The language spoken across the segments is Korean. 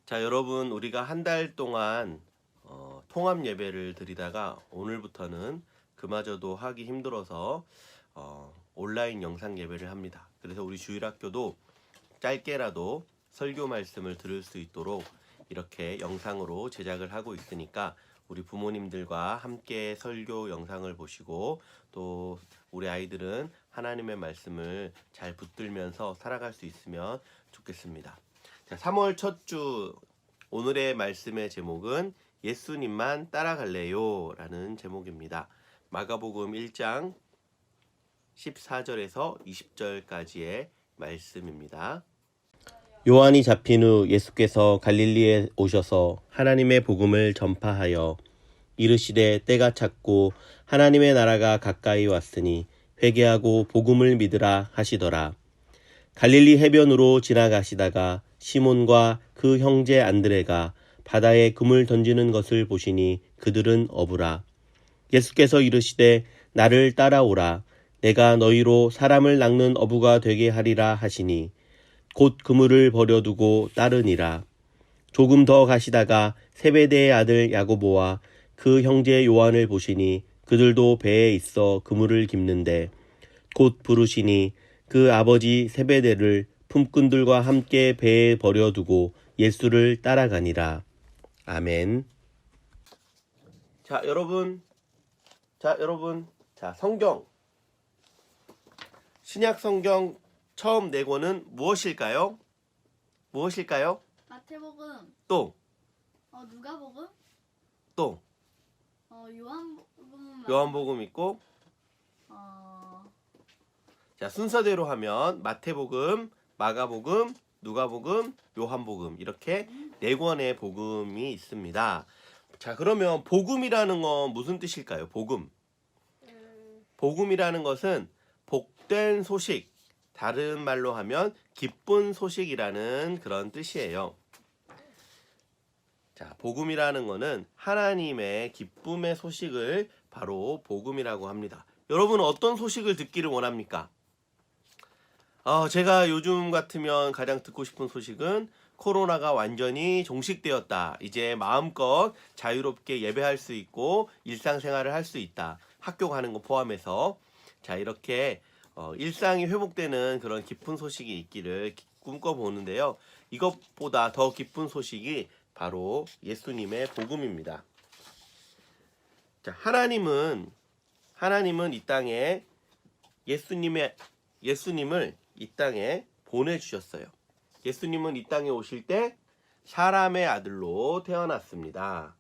자, 여러분, 우리가 한 달 동안 통합 예배를 드리다가 오늘부터는 그마저도 하기 힘들어서 온라인 영상 예배를 합니다. 그래서 우리 주일학교도 짧게라도 설교 말씀을 들을 수 있도록 이렇게 영상으로 제작을 하고 있으니까 우리 부모님들과 함께 설교 영상을 보시고 또 우리 아이들은 하나님의 말씀을 잘 붙들면서 살아갈 수 있으면 좋겠습니다. 자, 3월 첫 주 오늘의 말씀의 제목은 예수님만 따라갈래요 라는 제목입니다. 마가복음 1장 14절에서 20절까지의 말씀입니다. 요한이 잡힌 후 예수께서 갈릴리에 오셔서 하나님의 복음을 전파하여 이르시되 때가 찼고 하나님의 나라가 가까이 왔으니 회개하고 복음을 믿으라 하시더라. 갈릴리 해변으로 지나가시다가 시몬과 그 형제 안드레가 바다에 금을 던지는 것을 보시니 그들은 어부라. 예수께서 이르시되 나를 따라오라. 내가 너희로 사람을 낚는 어부가 되게 하리라 하시니 곧 그물을 버려두고 따르니라. 조금 더 가시다가 세베대의 아들 야고보와 그 형제 요한을 보시니 그들도 배에 있어 그물을 깁는데 곧 부르시니 그 아버지 세베대를 품꾼들과 함께 배에 버려두고 예수를 따라가니라. 아멘. 자, 여러분. 성경. 신약 성경 처음 네 권은 무엇일까요? 마태복음, 또. 누가복음, 또. 요한복음 있고. 자, 순서대로 하면 마태복음, 마가복음, 누가복음, 요한복음 이렇게 네 권의 복음이 있습니다. 자, 그러면 복음이라는 건 무슨 뜻일까요? 복음이라는 것은 복된 소식, 다른 말로 하면 기쁜 소식이라는 그런 뜻이에요. 자, 복음이라는 것은 하나님의 기쁨의 소식을 바로 복음이라고 합니다. 여러분은 어떤 소식을 듣기를 원합니까? 제가 요즘 같으면 가장 듣고 싶은 소식은 코로나가 완전히 종식되었다. 이제 마음껏 자유롭게 예배할 수 있고 일상생활을 할 수 있다. 학교 가는 거 포함해서. 자, 이렇게 일상이 회복되는 그런 기쁜 소식이 있기를 꿈꿔보는데요. 이것보다 더 기쁜 소식이 바로 예수님의 복음입니다. 자, 하나님은 이 땅에 예수님을 이 땅에 보내주셨어요. 예수님은 이 땅에 오실 때 사람의 아들로 태어났습니다.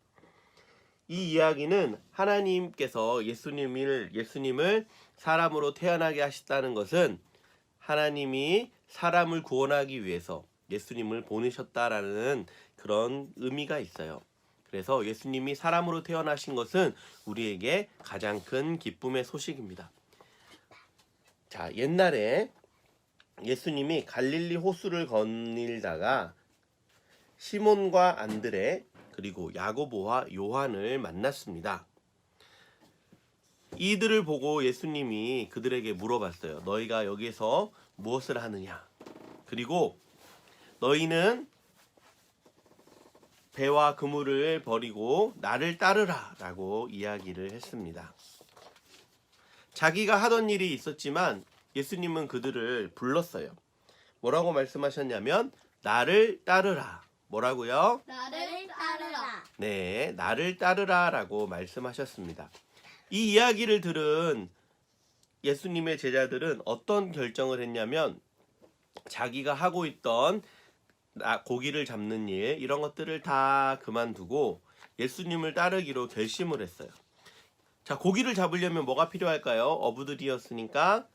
이 이야기는 하나님께서 예수님을 사람으로 태어나게 하셨다는 것은 하나님이 사람을 구원하기 위해서 예수님을 보내셨다라는 그런 의미가 있어요. 그래서 예수님이 사람으로 태어나신 것은 우리에게 가장 큰 기쁨의 소식입니다. 자, 옛날에 예수님이 갈릴리 호수를 거닐다가 시몬과 안드레 그리고 야고보와 요한을 만났습니다. 이들을 보고 예수님이 그들에게 물어봤어요. 너희가 여기서 무엇을 하느냐? 그리고 너희는 배와 그물을 버리고 나를 따르라 라고 이야기를 했습니다. 자기가 하던 일이 있었지만 예수님은 그들을 불렀어요. 뭐라고 말씀하셨냐면 나를 따르라. 뭐라고요? 나를 따르라. 네, 나를 따르라 라고 말씀하셨습니다. 이 이야기를 들은 예수님의 제자들은 어떤 결정을 했냐면 자기가 하고 있던 고기를 잡는 일 이런 것들을 다 그만두고 예수님을 따르기로 결심을 했어요. 자, 고기를 잡으려면 뭐가 필요할까요? 어부들이었으니까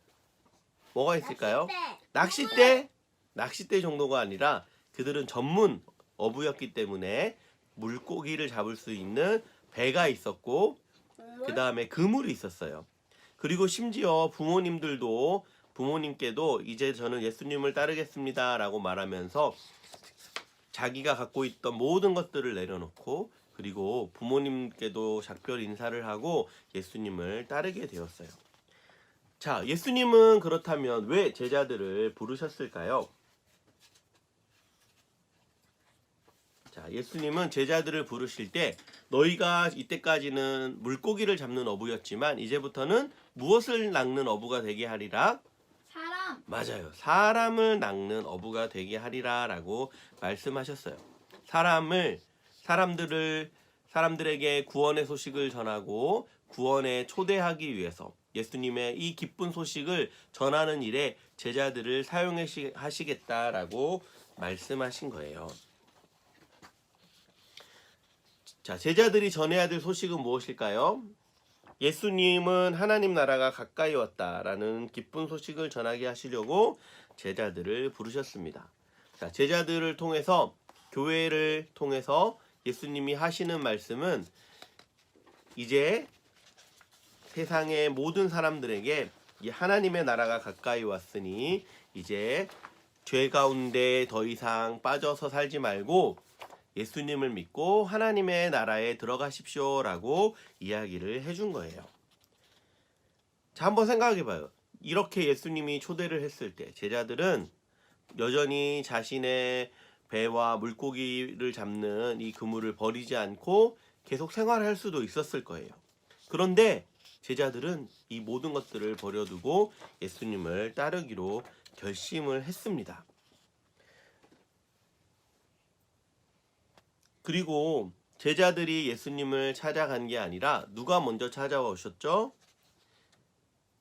뭐가 있을까요? 낚싯대 정도가 아니라 그들은 전문 어부였기 때문에 물고기를 잡을 수 있는 배가 있었고 그 다음에 그물이 있었어요. 그리고 심지어 부모님께도 이제 저는 예수님을 따르겠습니다 라고 말하면서 자기가 갖고 있던 모든 것들을 내려놓고 그리고 부모님께도 작별 인사를 하고 예수님을 따르게 되었어요. 자, 예수님은 그렇다면 왜 제자들을 부르셨을까요? 자, 예수님은 제자들을 부르실 때 너희가 이때까지는 물고기를 잡는 어부였지만 이제부터는 무엇을 낚는 어부가 되게 하리라? 사람. 맞아요. 사람을 낚는 어부가 되게 하리라라고 말씀하셨어요. 사람들에게 구원의 소식을 전하고 구원에 초대하기 위해서 예수님의 이 기쁜 소식을 전하는 일에 제자들을 사용하시겠다라고 말씀하신 거예요. 자, 제자들이 전해야 될 소식은 무엇일까요? 예수님은 하나님 나라가 가까이 왔다라는 기쁜 소식을 전하게 하시려고 제자들을 부르셨습니다. 자, 제자들을 통해서 교회를 통해서 예수님이 하시는 말씀은 이제 세상의 모든 사람들에게 이 하나님의 나라가 가까이 왔으니 이제 죄 가운데 더 이상 빠져서 살지 말고 예수님을 믿고 하나님의 나라에 들어가십시오라고 이야기를 해준 거예요. 자, 한번 생각해봐요. 이렇게 예수님이 초대를 했을 때 제자들은 여전히 자신의 배와 물고기를 잡는 이 그물을 버리지 않고 계속 생활할 수도 있었을 거예요. 그런데 제자들은 이 모든 것들을 버려두고 예수님을 따르기로 결심을 했습니다. 그리고 제자들이 예수님을 찾아간 게 아니라 누가 먼저 찾아오셨죠?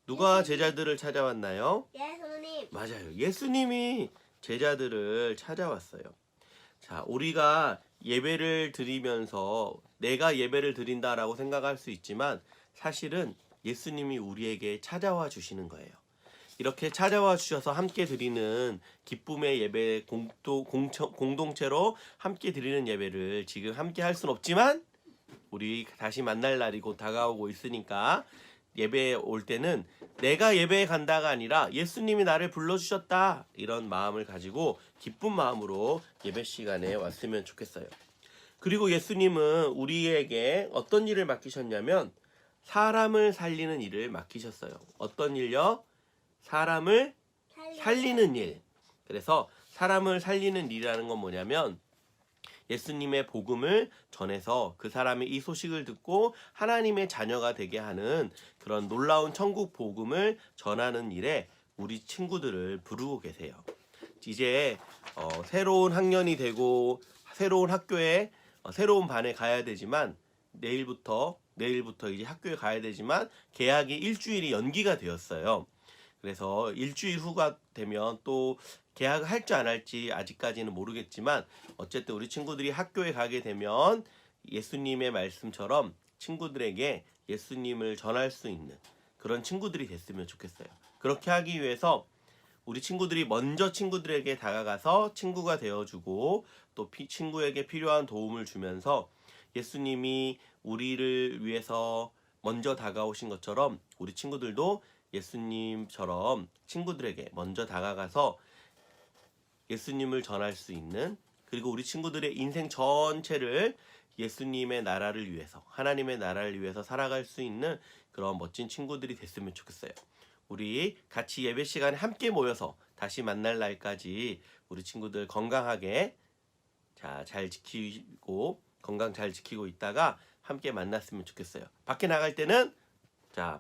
누가 제자들을 찾아왔나요? 예수님. 맞아요. 예수님이 제자들을 찾아왔어요. 자, 우리가 예배를 드리면서 내가 예배를 드린다라고 생각할 수 있지만 사실은 예수님이 우리에게 찾아와 주시는 거예요. 이렇게 찾아와 주셔서 함께 드리는 기쁨의 예배 공동체로 함께 드리는 예배를 지금 함께 할 수는 없지만 우리 다시 만날 날이 곧 다가오고 있으니까 예배에 올 때는 내가 예배에 간다가 아니라 예수님이 나를 불러주셨다 이런 마음을 가지고 기쁜 마음으로 예배 시간에 왔으면 좋겠어요. 그리고 예수님은 우리에게 어떤 일을 맡기셨냐면 사람을 살리는 일을 맡기셨어요. 어떤 일요? 사람을 살리는 일. 그래서 사람을 살리는 일이라는 건 뭐냐면 예수님의 복음을 전해서 그 사람이 이 소식을 듣고 하나님의 자녀가 되게 하는 그런 놀라운 천국 복음을 전하는 일에 우리 친구들을 부르고 계세요. 이제 새로운 학년이 되고 새로운 학교에 새로운 반에 가야 되지만 내일부터 이제 학교에 가야 되지만 개학이 일주일이 연기가 되었어요. 그래서 일주일 후가 되면 또 개학을 할지 안 할지 아직까지는 모르겠지만 어쨌든 우리 친구들이 학교에 가게 되면 예수님의 말씀처럼 친구들에게 예수님을 전할 수 있는 그런 친구들이 됐으면 좋겠어요. 그렇게 하기 위해서 우리 친구들이 먼저 친구들에게 다가가서 친구가 되어주고 또 친구에게 필요한 도움을 주면서 예수님이 우리를 위해서 먼저 다가오신 것처럼 우리 친구들도 예수님처럼 친구들에게 먼저 다가가서 예수님을 전할 수 있는 그리고 우리 친구들의 인생 전체를 예수님의 나라를 위해서 하나님의 나라를 위해서 살아갈 수 있는 그런 멋진 친구들이 됐으면 좋겠어요. 우리 같이 예배 시간에 함께 모여서 다시 만날 날까지 우리 친구들 건강하게 잘 지키고 건강 잘 지키고 있다가 함께 만났으면 좋겠어요. 밖에 나갈 때는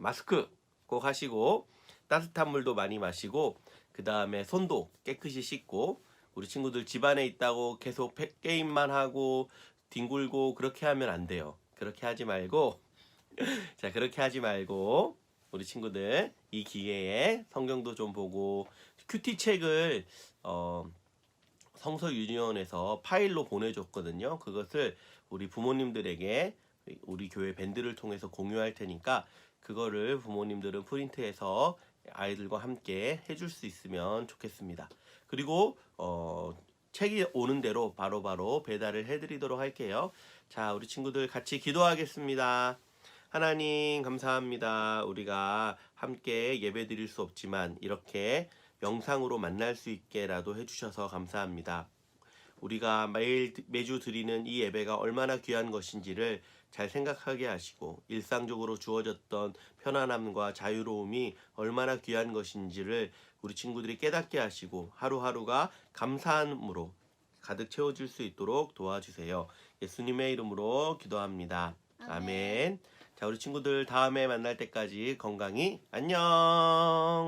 마스크 꼭 하시고 따뜻한 물도 많이 마시고 그 다음에 손도 깨끗이 씻고 우리 친구들 집안에 있다고 계속 게임만 하고 뒹굴고 그렇게 하면 안 돼요. 그렇게 하지 말고 우리 친구들 이 기회에 성경도 좀 보고 큐티책을 성서 유니온에서 파일로 보내줬거든요. 그것을 우리 부모님들에게 우리 교회 밴드를 통해서 공유할 테니까 그거를 부모님들은 프린트해서 아이들과 함께 해줄 수 있으면 좋겠습니다. 그리고 책이 오는 대로 바로바로 배달을 해드리도록 할게요. 자, 우리 친구들 같이 기도하겠습니다. 하나님 감사합니다. 우리가 함께 예배 드릴 수 없지만 이렇게 영상으로 만날 수 있게라도 해주셔서 감사합니다. 우리가 매주 드리는 이 예배가 얼마나 귀한 것인지를 잘 생각하게 하시고 일상적으로 주어졌던 편안함과 자유로움이 얼마나 귀한 것인지를 우리 친구들이 깨닫게 하시고 하루하루가 감사함으로 가득 채워줄 수 있도록 도와주세요. 예수님의 이름으로 기도합니다. 아멘. 자, 우리 친구들 다음에 만날 때까지 건강히 안녕.